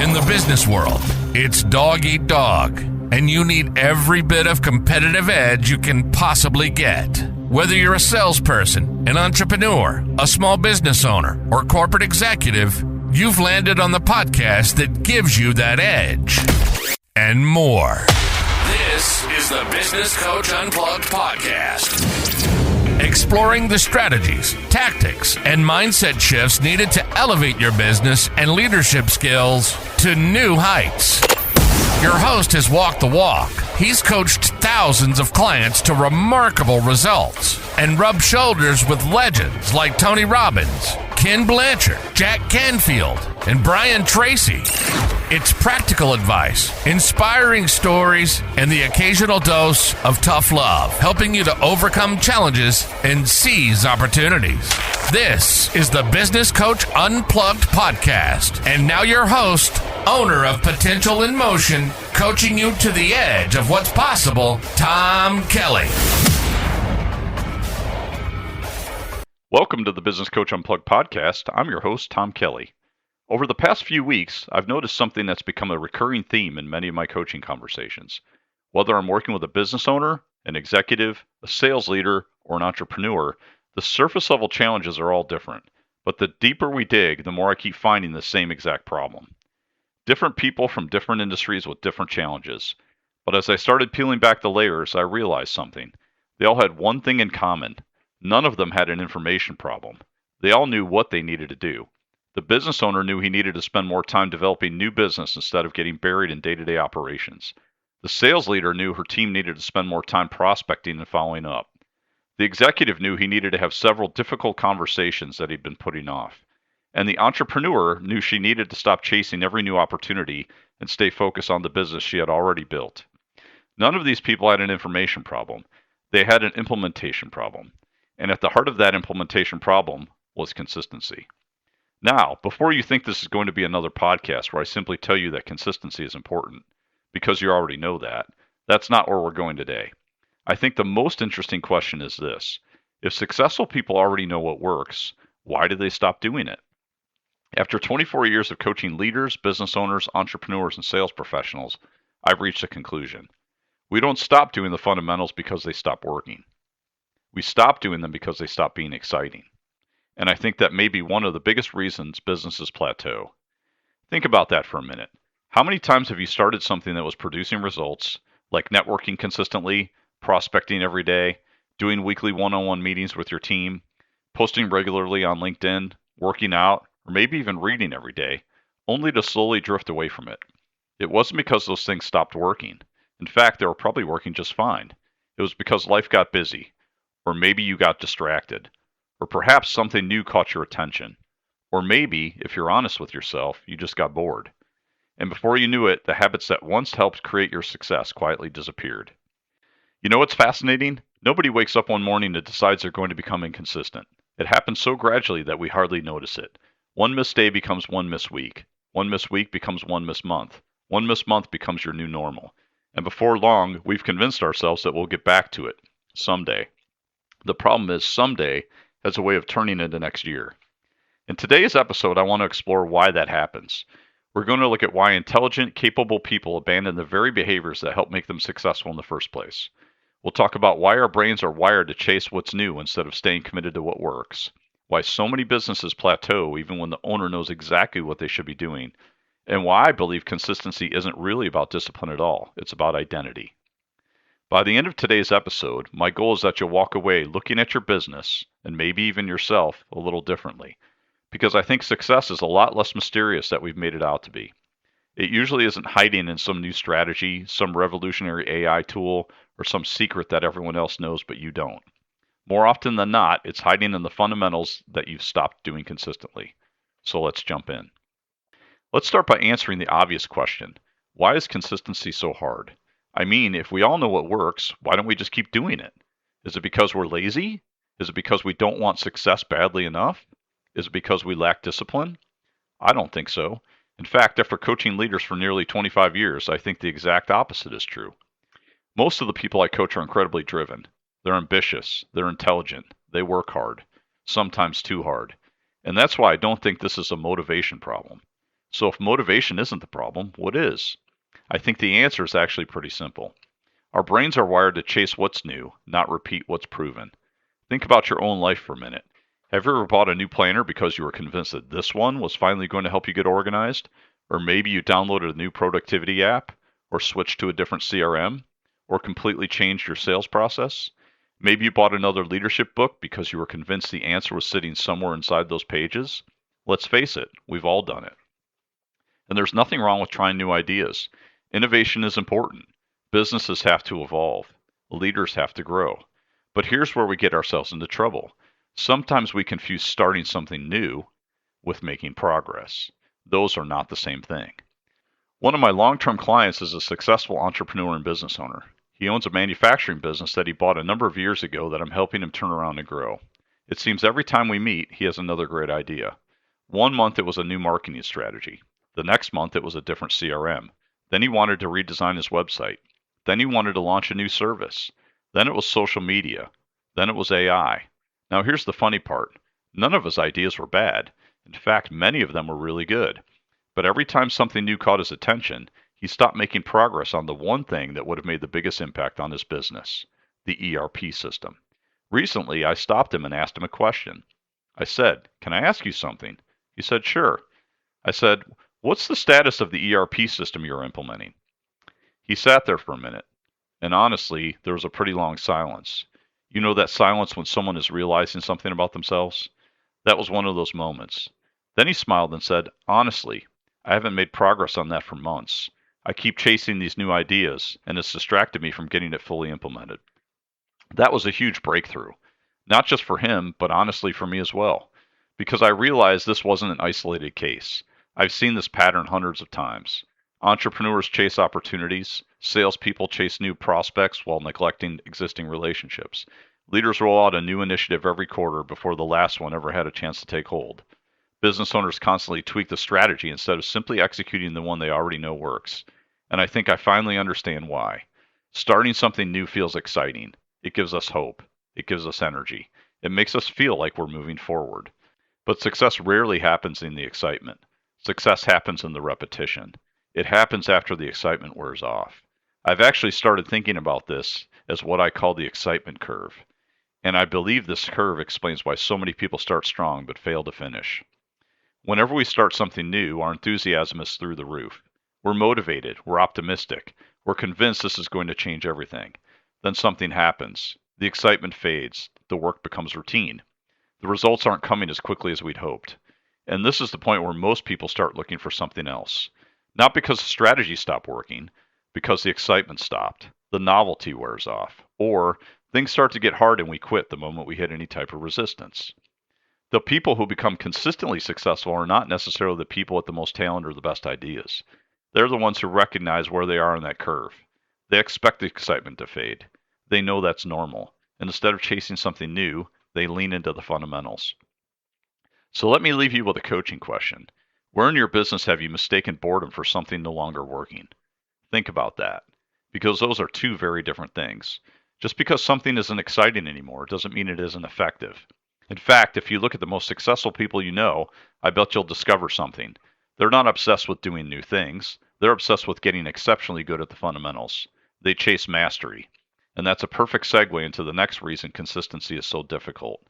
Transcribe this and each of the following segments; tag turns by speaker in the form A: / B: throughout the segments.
A: In the business world, it's dog eat dog, and you need every bit of competitive edge you can possibly get. Whether you're a salesperson, an entrepreneur, a small business owner, or corporate executive, you've landed on the podcast that gives you that edge and more. This is the Business Coach Unplugged Podcast. Exploring the strategies, tactics, and mindset shifts needed to elevate your business and leadership skills to new heights. Your host has walked the walk. He's coached thousands of clients to remarkable results and rubbed shoulders with legends like Tony Robbins, Ken Blanchard, Jack Canfield, and Brian Tracy. It's practical advice, inspiring stories, and the occasional dose of tough love, helping you to overcome challenges and seize opportunities. This is the Business Coach Unplugged Podcast. And now your host, owner of Potential in Motion, coaching you to the edge of what's possible, Tom Kelly.
B: Welcome to the Business Coach Unplugged Podcast. I'm your host, Tom Kelly. Over the past few weeks, I've noticed something that's become a recurring theme in many of my coaching conversations. Whether I'm working with a business owner, an executive, a sales leader, or an entrepreneur, the surface level challenges are all different. But the deeper we dig, the more I keep finding the same exact problem. Different people from different industries with different challenges. But as I started peeling back the layers, I realized something. They all had one thing in common. None of them had an information problem. They all knew what they needed to do. The business owner knew he needed to spend more time developing new business instead of getting buried in day-to-day operations. The sales leader knew her team needed to spend more time prospecting and following up. The executive knew he needed to have several difficult conversations that he'd been putting off. And the entrepreneur knew she needed to stop chasing every new opportunity and stay focused on the business she had already built. None of these people had an information problem. They had an implementation problem. And at the heart of that implementation problem was consistency. Now, before you think this is going to be another podcast where I simply tell you that consistency is important, because you already know that, that's not where we're going today. I think the most interesting question is this. If successful people already know what works, why did they stop doing it? After 24 years of coaching leaders, business owners, entrepreneurs, and sales professionals, I've reached a conclusion. We don't stop doing the fundamentals because they stop working. We stop doing them because they stop being exciting. And I think that may be one of the biggest reasons businesses plateau. Think about that for a minute. How many times have you started something that was producing results, like networking consistently, prospecting every day, doing weekly one-on-one meetings with your team, posting regularly on LinkedIn, working out, or maybe even reading every day, only to slowly drift away from it? It wasn't because those things stopped working. In fact, they were probably working just fine. It was because life got busy, or maybe you got distracted. Or perhaps something new caught your attention. Or maybe, if you're honest with yourself, you just got bored. And before you knew it, the habits that once helped create your success quietly disappeared. You know what's fascinating? Nobody wakes up one morning and decides they're going to become inconsistent. It happens so gradually that we hardly notice it. One missed day becomes one missed week. One missed week becomes one missed month. One missed month becomes your new normal. And before long, we've convinced ourselves that we'll get back to it someday. The problem is someday has a way of turning into next year. In today's episode, I want to explore why that happens. We're going to look at why intelligent, capable people abandon the very behaviors that help make them successful in the first place. We'll talk about why our brains are wired to chase what's new instead of staying committed to what works. Why so many businesses plateau even when the owner knows exactly what they should be doing. And why I believe consistency isn't really about discipline at all. It's about identity. By the end of today's episode, my goal is that you'll walk away looking at your business, and maybe even yourself, a little differently. Because I think success is a lot less mysterious than we've made it out to be. It usually isn't hiding in some new strategy, some revolutionary AI tool, or some secret that everyone else knows but you don't. More often than not, it's hiding in the fundamentals that you've stopped doing consistently. So let's jump in. Let's start by answering the obvious question. Why is consistency so hard? I mean, if we all know what works, why don't we just keep doing it? Is it because we're lazy? Is it because we don't want success badly enough? Is it because we lack discipline? I don't think so. In fact, after coaching leaders for nearly 25 years, I think the exact opposite is true. Most of the people I coach are incredibly driven. They're ambitious. They're intelligent. They work hard, sometimes too hard. And that's why I don't think this is a motivation problem. So if motivation isn't the problem, what is? I think the answer is actually pretty simple. Our brains are wired to chase what's new, not repeat what's proven. Think about your own life for a minute. Have you ever bought a new planner because you were convinced that this one was finally going to help you get organized? Or maybe you downloaded a new productivity app, or switched to a different CRM, or completely changed your sales process? Maybe you bought another leadership book because you were convinced the answer was sitting somewhere inside those pages. Let's face it, we've all done it. And there's nothing wrong with trying new ideas. Innovation is important. Businesses have to evolve. Leaders have to grow. But here's where we get ourselves into trouble. Sometimes we confuse starting something new with making progress. Those are not the same thing. One of my long-term clients is a successful entrepreneur and business owner. He owns a manufacturing business that he bought a number of years ago that I'm helping him turn around and grow. It seems every time we meet, he has another great idea. One month it was a new marketing strategy. The next month it was a different CRM. Then he wanted to redesign his website. Then he wanted to launch a new service. Then it was social media. Then it was AI. Now here's the funny part. None of his ideas were bad. In fact, many of them were really good. But every time something new caught his attention, he stopped making progress on the one thing that would have made the biggest impact on his business, the ERP system. Recently, I stopped him and asked him a question. I said, "Can I ask you something?" He said, "Sure." I said, "What's the status of the ERP system you're implementing?" He sat there for a minute, and honestly, there was a pretty long silence. You know that silence when someone is realizing something about themselves? That was one of those moments. Then he smiled and said, "Honestly, I haven't made progress on that for months. I keep chasing these new ideas, and it's distracted me from getting it fully implemented." That was a huge breakthrough, not just for him, but honestly for me as well, because I realized this wasn't an isolated case. I've seen this pattern hundreds of times. Entrepreneurs chase opportunities. Salespeople chase new prospects while neglecting existing relationships. Leaders roll out a new initiative every quarter before the last one ever had a chance to take hold. Business owners constantly tweak the strategy instead of simply executing the one they already know works. And I think I finally understand why. Starting something new feels exciting. It gives us hope. It gives us energy. It makes us feel like we're moving forward. But success rarely happens in the excitement. Success happens in the repetition. It happens after the excitement wears off. I've actually started thinking about this as what I call the excitement curve. And I believe this curve explains why so many people start strong but fail to finish. Whenever we start something new, our enthusiasm is through the roof. We're motivated. We're optimistic. We're convinced this is going to change everything. Then something happens. The excitement fades. The work becomes routine. The results aren't coming as quickly as we'd hoped. And this is the point where most people start looking for something else. Not because the strategy stopped working, because the excitement stopped. The novelty wears off. Or things start to get hard and we quit the moment we hit any type of resistance. The people who become consistently successful are not necessarily the people with the most talent or the best ideas. They're the ones who recognize where they are in that curve. They expect the excitement to fade. They know that's normal. And instead of chasing something new, they lean into the fundamentals. So let me leave you with a coaching question. Where in your business have you mistaken boredom for something no longer working? Think about that, because those are two very different things. Just because something isn't exciting anymore doesn't mean it isn't effective. In fact, if you look at the most successful people you know, I bet you'll discover something. They're not obsessed with doing new things. They're obsessed with getting exceptionally good at the fundamentals. They chase mastery. And that's a perfect segue into the next reason consistency is so difficult,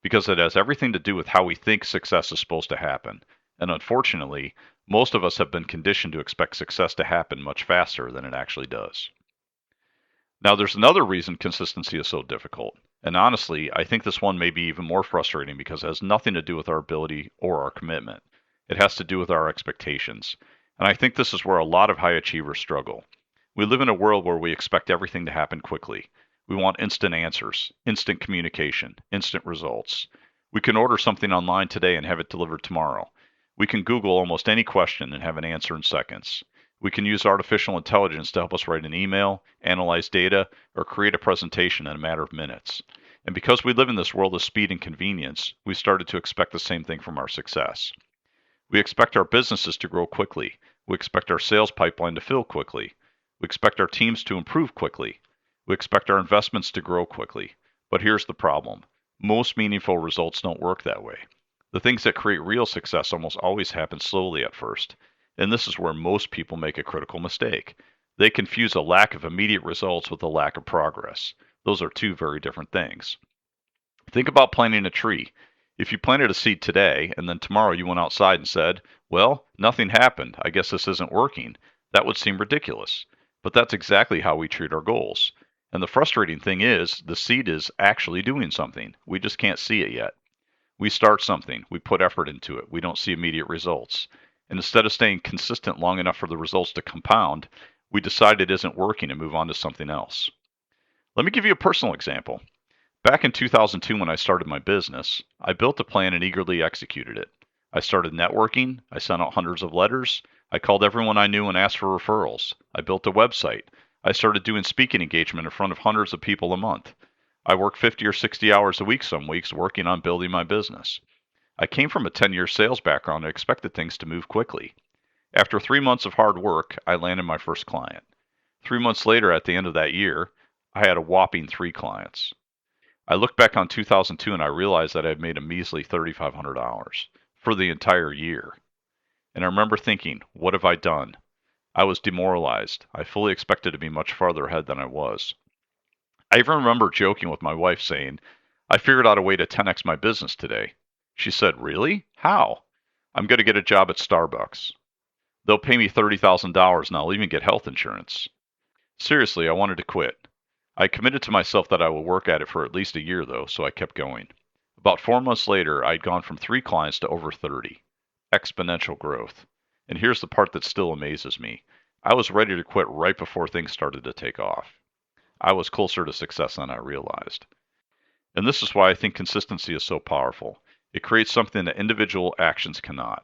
B: because it has everything to do with how we think success is supposed to happen. And unfortunately, most of us have been conditioned to expect success to happen much faster than it actually does. Now, there's another reason consistency is so difficult. And honestly, I think this one may be even more frustrating because it has nothing to do with our ability or our commitment. It has to do with our expectations. And I think this is where a lot of high achievers struggle. We live in a world where we expect everything to happen quickly. We want instant answers, instant communication, instant results. We can order something online today and have it delivered tomorrow. We can Google almost any question and have an answer in seconds. We can use artificial intelligence to help us write an email, analyze data, or create a presentation in a matter of minutes. And because we live in this world of speed and convenience, we've started to expect the same thing from our success. We expect our businesses to grow quickly. We expect our sales pipeline to fill quickly. We expect our teams to improve quickly. We expect our investments to grow quickly. But here's the problem. Most meaningful results don't work that way. The things that create real success almost always happen slowly at first, and this is where most people make a critical mistake. They confuse a lack of immediate results with a lack of progress. Those are two very different things. Think about planting a tree. If you planted a seed today and then tomorrow you went outside and said, well, nothing happened, I guess this isn't working, that would seem ridiculous. But that's exactly how we treat our goals. And the frustrating thing is, the seed is actually doing something. We just can't see it yet. We start something, we put effort into it, we don't see immediate results. And instead of staying consistent long enough for the results to compound, we decide it isn't working and move on to something else. Let me give you a personal example. Back in 2002, when I started my business, I built a plan and eagerly executed it. I started networking, I sent out hundreds of letters, I called everyone I knew and asked for referrals. I built a website. I started doing speaking engagement in front of hundreds of people a month. I worked 50 or 60 hours a week some weeks working on building my business. I came from a 10-year sales background and expected things to move quickly. After 3 months of hard work, I landed my first client. 3 months later, at the end of that year, I had a whopping 3 clients. I look back on 2002 and I realized that I had made a measly $3,500 for the entire year. And I remember thinking, what have I done? I was demoralized. I fully expected to be much farther ahead than I was. I even remember joking with my wife saying, I figured out a way to 10x my business today. She said, really? How? I'm going to get a job at Starbucks. They'll pay me $30,000 and I'll even get health insurance. Seriously, I wanted to quit. I committed to myself that I will work at it for at least a year, though, so I kept going. About 4 months later, I'd gone from 3 clients to over 30. Exponential growth. And here's the part that still amazes me. I was ready to quit right before things started to take off. I was closer to success than I realized. And this is why I think consistency is so powerful. It creates something that individual actions cannot.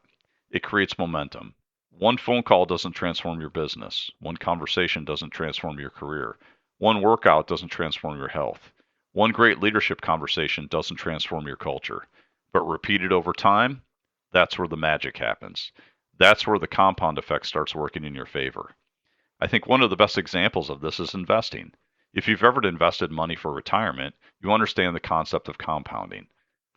B: It creates momentum. One phone call doesn't transform your business. One conversation doesn't transform your career. One workout doesn't transform your health. One great leadership conversation doesn't transform your culture. But repeated over time, that's where the magic happens. That's where the compound effect starts working in your favor. I think one of the best examples of this is investing. If you've ever invested money for retirement, you understand the concept of compounding.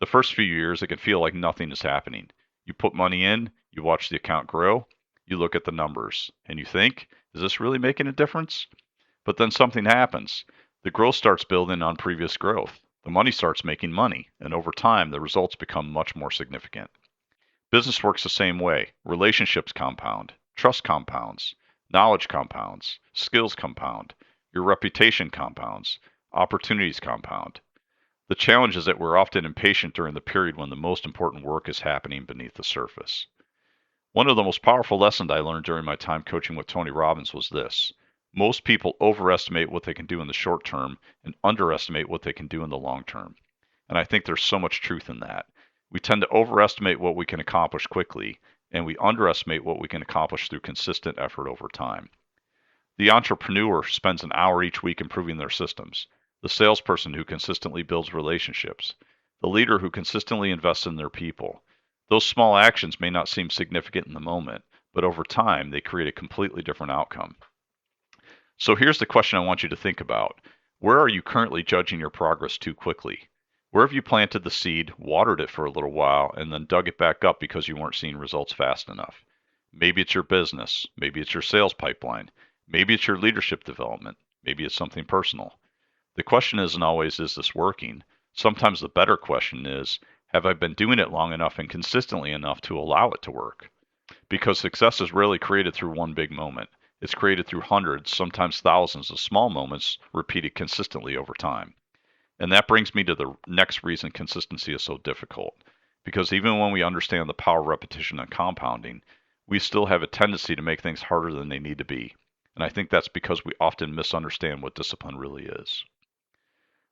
B: The first few years, it can feel like nothing is happening. You put money in, you watch the account grow, you look at the numbers, and you think, is this really making a difference? But then something happens. The growth starts building on previous growth. The money starts making money, and over time, the results become much more significant. Business works the same way. Relationships compound, trust compounds, knowledge compounds, skills compound, your reputation compounds, opportunities compound. The challenge is that we're often impatient during the period when the most important work is happening beneath the surface. One of the most powerful lessons I learned during my time coaching with Tony Robbins was this. Most people overestimate what they can do in the short term and underestimate what they can do in the long term. And I think there's so much truth in that. We tend to overestimate what we can accomplish quickly, and we underestimate what we can accomplish through consistent effort over time. The entrepreneur spends an hour each week improving their systems. The salesperson who consistently builds relationships. The leader who consistently invests in their people. Those small actions may not seem significant in the moment, but over time, they create a completely different outcome. So here's the question I want you to think about. Where are you currently judging your progress too quickly? Where have you planted the seed, watered it for a little while, and then dug it back up because you weren't seeing results fast enough? Maybe it's your business. Maybe it's your sales pipeline. Maybe it's your leadership development. Maybe it's something personal. The question isn't always, is this working? Sometimes the better question is, have I been doing it long enough and consistently enough to allow it to work? Because success is rarely created through one big moment. It's created through hundreds, sometimes thousands of small moments repeated consistently over time. And that brings me to the next reason consistency is so difficult. Because even when we understand the power of repetition and compounding, we still have a tendency to make things harder than they need to be. And I think that's because we often misunderstand what discipline really is.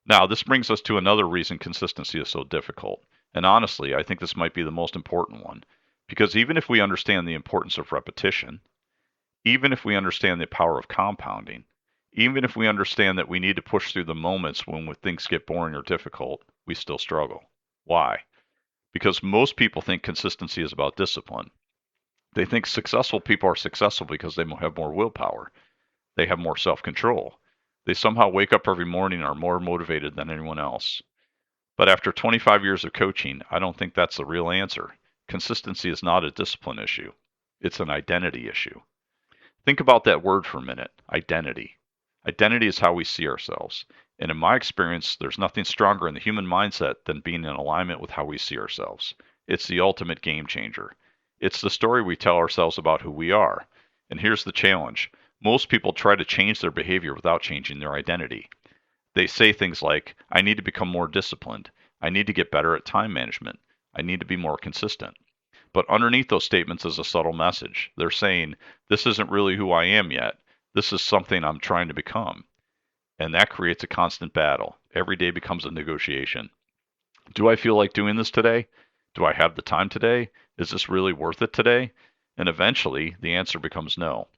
B: Now, this brings us to another reason consistency is so difficult. And honestly, I think this might be the most important one. Because even if we understand the importance of repetition, even if we understand the power of compounding, even if we understand that we need to push through the moments when things get boring or difficult, we still struggle. Why? Because most people think consistency is about discipline. They think successful people are successful because they have more willpower. They have more self-control. They somehow wake up every morning and are more motivated than anyone else. But after 25 years of coaching, I don't think that's the real answer. Consistency is not a discipline issue. It's an identity issue. Think about that word for a minute, identity. Identity is how we see ourselves. And in my experience, there's nothing stronger in the human mindset than being in alignment with how we see ourselves. It's the ultimate game changer. It's the story we tell ourselves about who we are. And here's the challenge. Most people try to change their behavior without changing their identity. They say things like, I need to become more disciplined. I need to get better at time management. I need to be more consistent. But underneath those statements is a subtle message. They're saying, this isn't really who I am yet. This is something I'm trying to become. And that creates a constant battle. Every day becomes a negotiation. Do I feel like doing this today? Do I have the time today? Is this really worth it today? And eventually, the answer becomes no.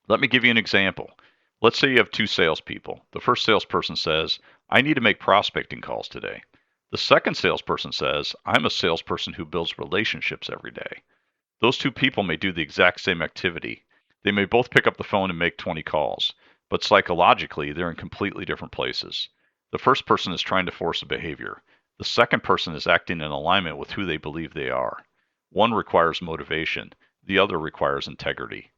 B: Let me give you an example. Let's say you have two salespeople. The first salesperson says, I need to make prospecting calls today. The second salesperson says, I'm a salesperson who builds relationships every day. Those two people may do the exact same activity. They may both pick up the phone and make 20 calls, but psychologically, they're in completely different places. The first person is trying to force a behavior. The second person is acting in alignment with who they believe they are. One requires motivation. The other requires integrity.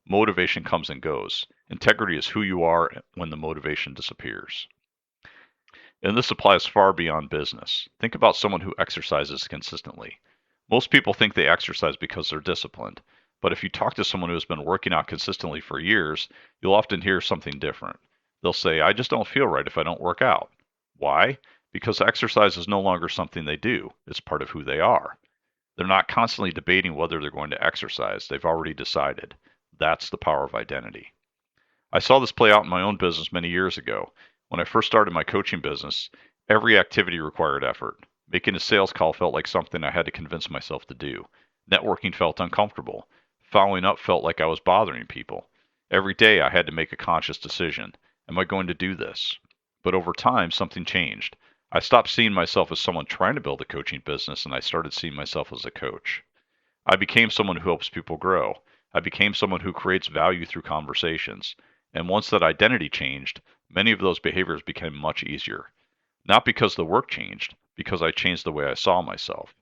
B: Motivation comes and goes. Integrity is who you are when the motivation disappears. And this applies far beyond business. Think about someone who exercises consistently. Most people think they exercise because they're disciplined. But if you talk to someone who has been working out consistently for years, you'll often hear something different. They'll say, I just don't feel right if I don't work out. Why? Because exercise is no longer something they do. It's part of who they are. They're not constantly debating whether they're going to exercise. They've already decided. That's the power of identity. I saw this play out in my own business many years ago. When I first started my coaching business, every activity required effort. Making a sales call felt like something I had to convince myself to do. Networking felt uncomfortable. Following up felt like I was bothering people. Every day I had to make a conscious decision. Am I going to do this? But over time, something changed. I stopped seeing myself as someone trying to build a coaching business, and I started seeing myself as a coach. I became someone who helps people grow. I became someone who creates value through conversations. And once that identity changed, many of those behaviors became much easier. Not because the work changed, because I changed the way I saw myself.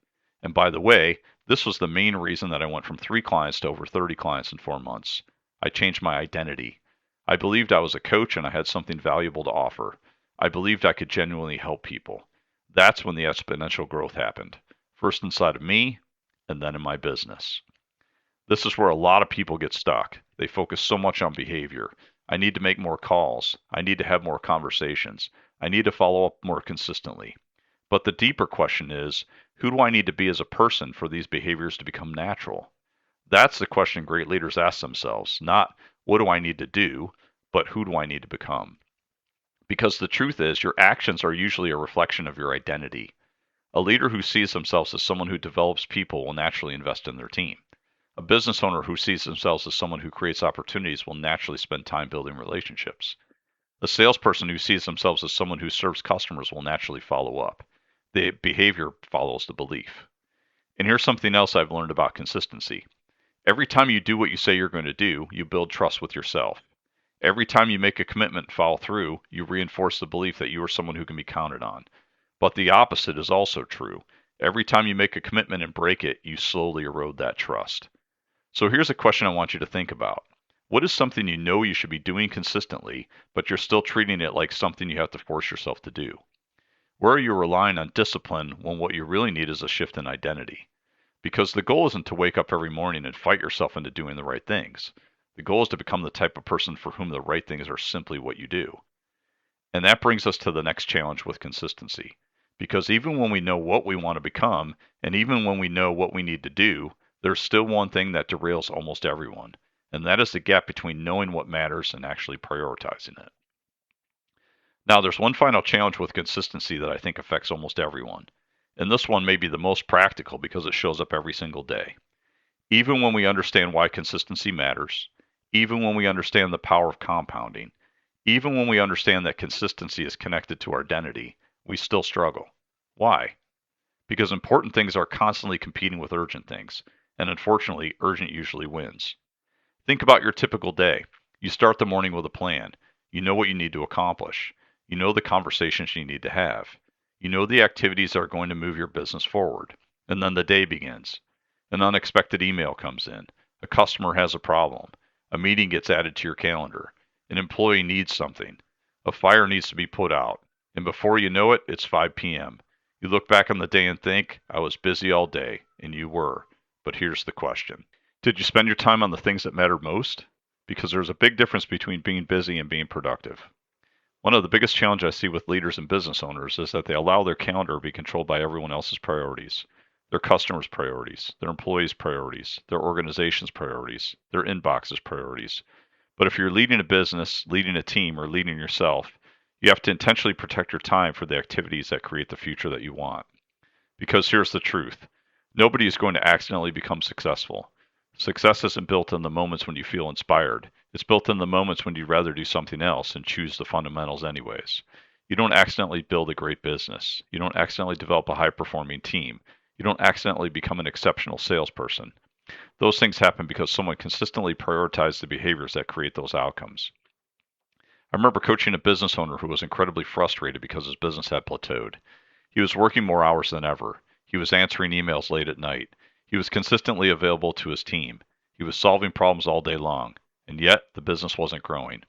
B: And by the way, this was the main reason that I went from 3 clients to over 30 clients in 4 months. I changed my identity. I believed I was a coach and I had something valuable to offer. I believed I could genuinely help people. That's when the exponential growth happened. First inside of me, and then in my business. This is where a lot of people get stuck. They focus so much on behavior. I need to make more calls. I need to have more conversations. I need to follow up more consistently. But the deeper question is, who do I need to be as a person for these behaviors to become natural? That's the question great leaders ask themselves, not what do I need to do, but who do I need to become? Because the truth is, your actions are usually a reflection of your identity. A leader who sees themselves as someone who develops people will naturally invest in their team. A business owner who sees themselves as someone who creates opportunities will naturally spend time building relationships. A salesperson who sees themselves as someone who serves customers will naturally follow up. The behavior follows the belief. And here's something else I've learned about consistency. Every time you do what you say you're going to do, you build trust with yourself. Every time you make a commitment and follow through, you reinforce the belief that you are someone who can be counted on. But the opposite is also true. Every time you make a commitment and break it, you slowly erode that trust. So here's a question I want you to think about. What is something you know you should be doing consistently, but you're still treating it like something you have to force yourself to do? Where are you relying on discipline when what you really need is a shift in identity? Because the goal isn't to wake up every morning and fight yourself into doing the right things. The goal is to become the type of person for whom the right things are simply what you do. And that brings us to the next challenge with consistency. Because even when we know what we want to become, and even when we know what we need to do, there's still one thing that derails almost everyone, and that is the gap between knowing what matters and actually prioritizing it. Now, there's one final challenge with consistency that I think affects almost everyone, and this one may be the most practical because it shows up every single day. Even when we understand why consistency matters, even when we understand the power of compounding, even when we understand that consistency is connected to our identity, we still struggle. Why? Because important things are constantly competing with urgent things, and unfortunately, urgent usually wins. Think about your typical day. You start the morning with a plan. You know what you need to accomplish. You know the conversations you need to have. You know the activities that are going to move your business forward. And then the day begins. An unexpected email comes in. A customer has a problem. A meeting gets added to your calendar. An employee needs something. A fire needs to be put out. And before you know it, it's 5 p.m. You look back on the day and think, I was busy all day. And you were. But here's the question. Did you spend your time on the things that matter most? Because there's a big difference between being busy and being productive. One of the biggest challenges I see with leaders and business owners is that they allow their calendar to be controlled by everyone else's priorities, their customers' priorities, their employees' priorities, their organization's priorities, their inbox's priorities. But if you're leading a business, leading a team, or leading yourself, you have to intentionally protect your time for the activities that create the future that you want. Because here's the truth. Nobody is going to accidentally become successful. Success isn't built in the moments when you feel inspired. It's built in the moments when you'd rather do something else and choose the fundamentals anyways. You don't accidentally build a great business. You don't accidentally develop a high-performing team. You don't accidentally become an exceptional salesperson. Those things happen because someone consistently prioritized the behaviors that create those outcomes. I remember coaching a business owner who was incredibly frustrated because his business had plateaued. He was working more hours than ever. He was answering emails late at night. He was consistently available to his team. He was solving problems all day long, and yet the business wasn't growing.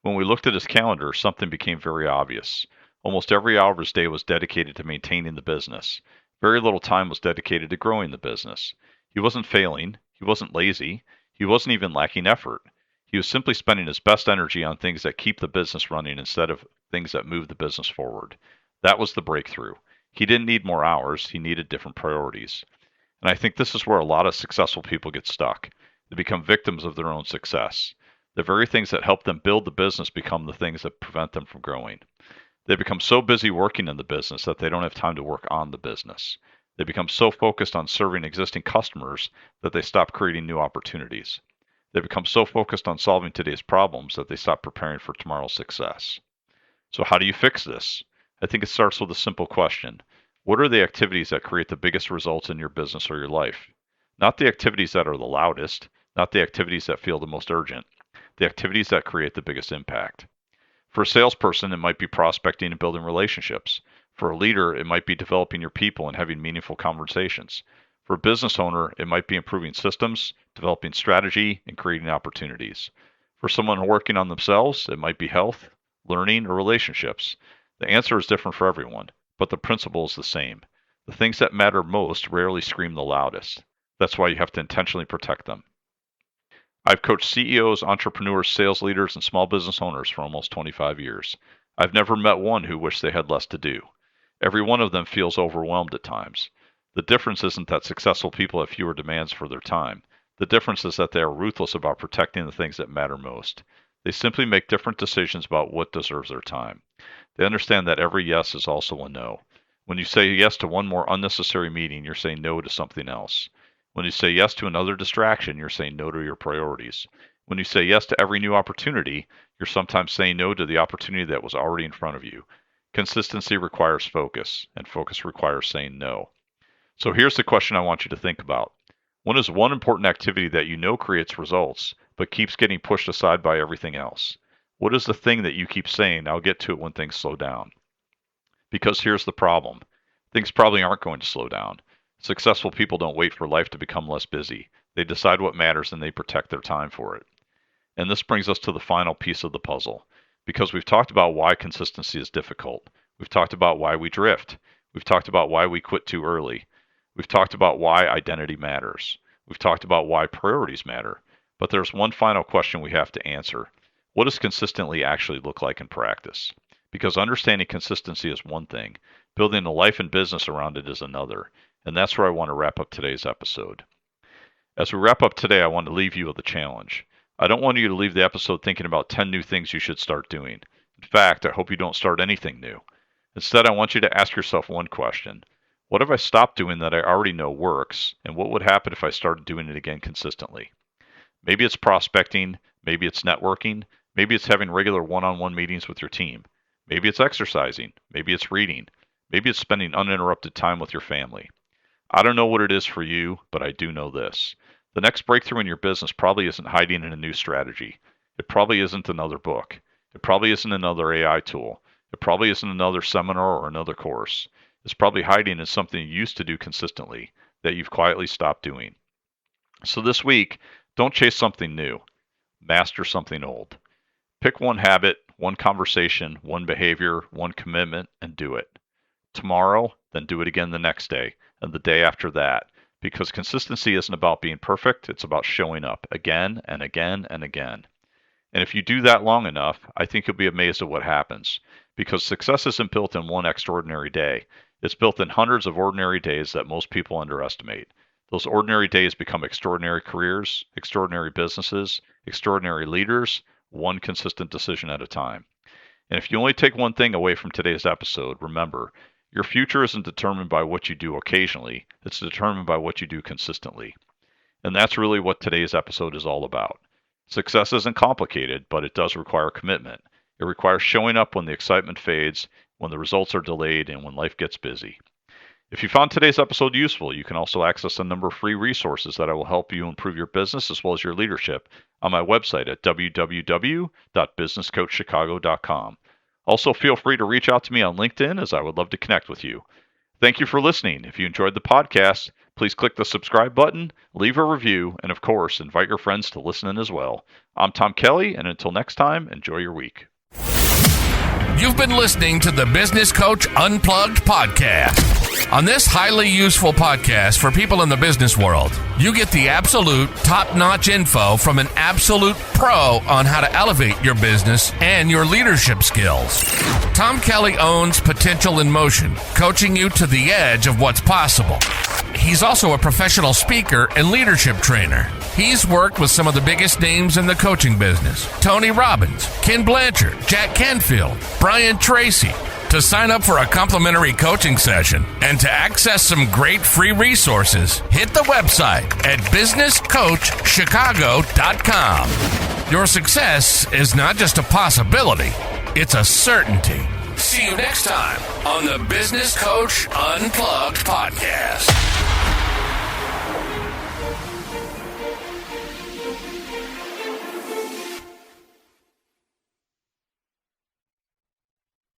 B: When we looked at his calendar, something became very obvious. Almost every hour of his day was dedicated to maintaining the business. Very little time was dedicated to growing the business. He wasn't failing. He wasn't lazy. He wasn't even lacking effort. He was simply spending his best energy on things that keep the business running instead of things that move the business forward. That was the breakthrough. He didn't need more hours. He needed different priorities. And I think this is where a lot of successful people get stuck. They become victims of their own success. The very things that help them build the business become the things that prevent them from growing. They become so busy working in the business that they don't have time to work on the business. They become so focused on serving existing customers that they stop creating new opportunities. They become so focused on solving today's problems that they stop preparing for tomorrow's success. So how do you fix this? I think it starts with a simple question. What are the activities that create the biggest results in your business or your life? Not the activities that are the loudest, not the activities that feel the most urgent, the activities that create the biggest impact. For a salesperson, it might be prospecting and building relationships. For a leader, it might be developing your people and having meaningful conversations. For a business owner, it might be improving systems, developing strategy, and creating opportunities. For someone working on themselves, it might be health, learning, or relationships. The answer is different for everyone, but the principle is the same. The things that matter most rarely scream the loudest. That's why you have to intentionally protect them. I've coached CEOs, entrepreneurs, sales leaders, and small business owners for almost 25 years. I've never met one who wished they had less to do. Every one of them feels overwhelmed at times. The difference isn't that successful people have fewer demands for their time. The difference is that they are ruthless about protecting the things that matter most. They simply make different decisions about what deserves their time. They understand that every yes is also a no. When you say yes to one more unnecessary meeting, you're saying no to something else. When you say yes to another distraction, you're saying no to your priorities. When you say yes to every new opportunity, you're sometimes saying no to the opportunity that was already in front of you. Consistency requires focus, and focus requires saying no. So here's the question I want you to think about. What is one important activity that you know creates results, but keeps getting pushed aside by everything else? What is the thing that you keep saying, I'll get to it when things slow down? Because here's the problem. Things probably aren't going to slow down. Successful people don't wait for life to become less busy. They decide what matters and they protect their time for it. And this brings us to the final piece of the puzzle. Because we've talked about why consistency is difficult. We've talked about why we drift. We've talked about why we quit too early. We've talked about why identity matters. We've talked about why priorities matter. But there's one final question we have to answer. What does consistently actually look like in practice? Because understanding consistency is one thing. Building a life and business around it is another. And that's where I want to wrap up today's episode. As we wrap up today, I want to leave you with a challenge. I don't want you to leave the episode thinking about 10 new things you should start doing. In fact, I hope you don't start anything new. Instead, I want you to ask yourself one question. What have I stopped doing that I already know works, and what would happen if I started doing it again consistently? Maybe it's prospecting, maybe it's networking, maybe it's having regular one-on-one meetings with your team. Maybe it's exercising, maybe it's reading, maybe it's spending uninterrupted time with your family. I don't know what it is for you, but I do know this. The next breakthrough in your business probably isn't hiding in a new strategy. It probably isn't another book. It probably isn't another AI tool. It probably isn't another seminar or another course. It's probably hiding in something you used to do consistently that you've quietly stopped doing. So this week, don't chase something new. Master something old. Pick one habit, one conversation, one behavior, one commitment, and do it. Tomorrow, then do it again the next day, and the day after that. Because consistency isn't about being perfect, it's about showing up again and again and again. And if you do that long enough, I think you'll be amazed at what happens. Because success isn't built in one extraordinary day. It's built in hundreds of ordinary days that most people underestimate. Those ordinary days become extraordinary careers, extraordinary businesses, extraordinary leaders, one consistent decision at a time. And if you only take one thing away from today's episode, remember, your future isn't determined by what you do occasionally, it's determined by what you do consistently. And that's really what today's episode is all about. Success isn't complicated, but it does require commitment. It requires showing up when the excitement fades, when the results are delayed, and when life gets busy. If you found today's episode useful, you can also access a number of free resources that will help you improve your business as well as your leadership on my website at www.businesscoachchicago.com. Also, feel free to reach out to me on LinkedIn, as I would love to connect with you. Thank you for listening. If you enjoyed the podcast, please click the subscribe button, leave a review, and of course, invite your friends to listen in as well. I'm Tom Kelly, and until next time, enjoy your week.
A: You've been listening to the Business Coach Unplugged Podcast. On this highly useful podcast for people in the business world, you get the absolute top-notch info from an absolute pro on how to elevate your business and your leadership skills. Tom Kelly owns Potential in Motion, coaching you to the edge of what's possible. He's also a professional speaker and leadership trainer. He's worked with some of the biggest names in the coaching business: Tony Robbins, Ken Blanchard, Jack Canfield, Brian Tracy. To sign up for a complimentary coaching session and to access some great free resources, hit the website at businesscoachchicago.com. Your success is not just a possibility, it's a certainty. See you next time on the Business Coach Unplugged Podcast.